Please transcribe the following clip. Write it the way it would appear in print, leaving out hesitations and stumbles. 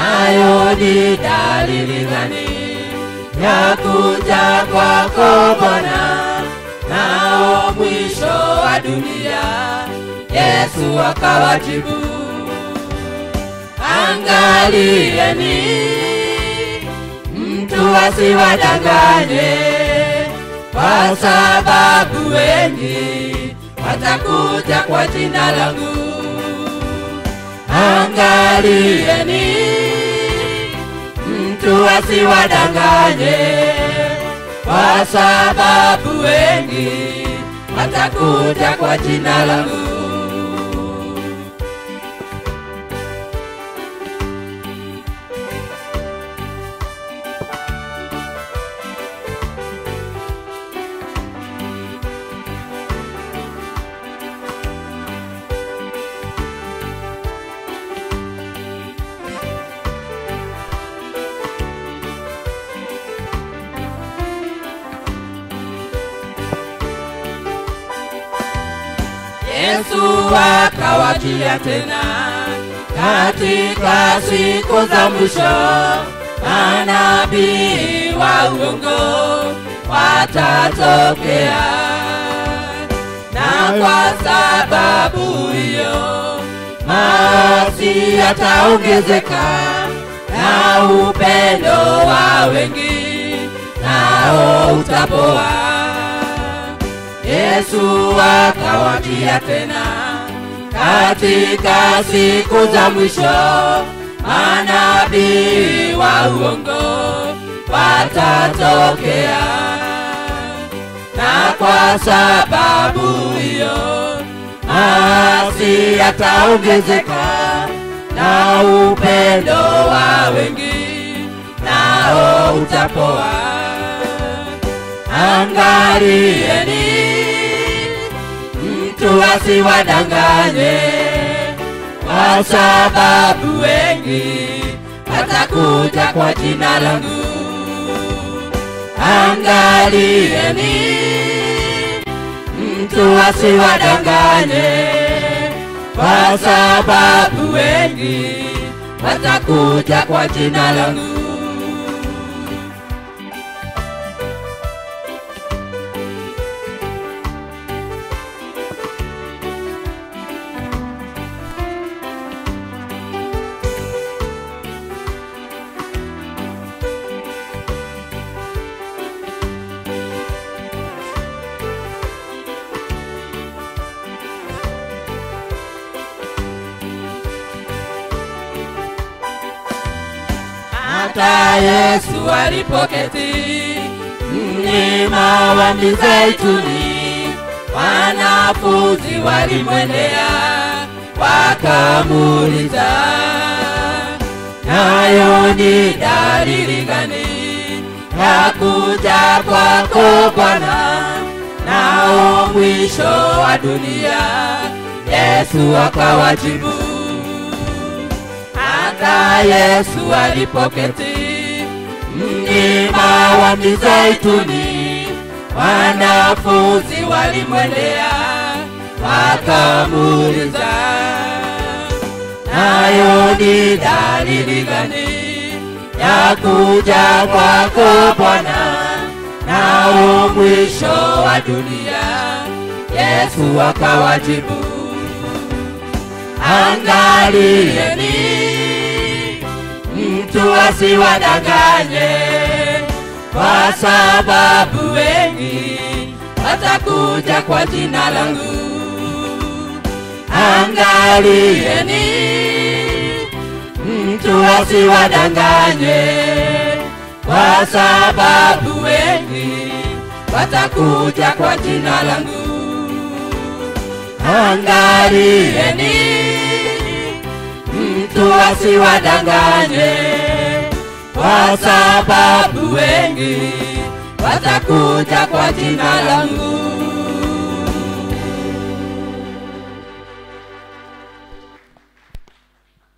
nayo ni dalili gani ya kuja kwako Bwana? Nao mwisho wa dunia. Yesu akawajibu, angalieni mtu asiwadanganye, kwa sababu wengi watakuja kwa jina langu. Angalieni mtu asiwadanganye, kwa sababu wengi watakuja kwa jina langu. Yesu akawajia tena katika siku za mwisho, manabii wa uongo watatokea, na kwa sababu hiyo maasi yataongezeka, na upendo wa wengi nao utapoa. Yesu akawaambia tena katika siku za mwisho, manabii wa uongo watatokea, na kwa sababu hiyo maasi yataongezeka, na upendo wa wengi nao utapoa. Angalieni mtu asiwadanganye, kwa sababu wengi watakuja kwa jina langu. Angalieni mtu asiwadanganye, kwa sababu wengi watakuja kwa jina langu. Hata Yesu alipoketi mlima wa Mizeituni, wanafunzi walimwendea wakamuuliza, nayo ni dalili gani ya kuja kwako Bwana? Nao mwisho wa dunia. Yesu akawajibu, hata Yesu alipoketi mlima wa Mizeituni, wanafunzi walimwendea wakamuuliza, nayo ni dalili gani ya kuja kwako Bwana? Nao mwisho wa dunia. Yesu akawajibu, angalieni mtu asiwadanganye, kwa sababu wengi watakuja kwa jina langu. Angalieni mtu asiwadanganye, kwa sababu wengi watakuja kwa jina langu. Angalieni mtu asiwadanganye, kwa sababu wengi watakuja kwa jina langu.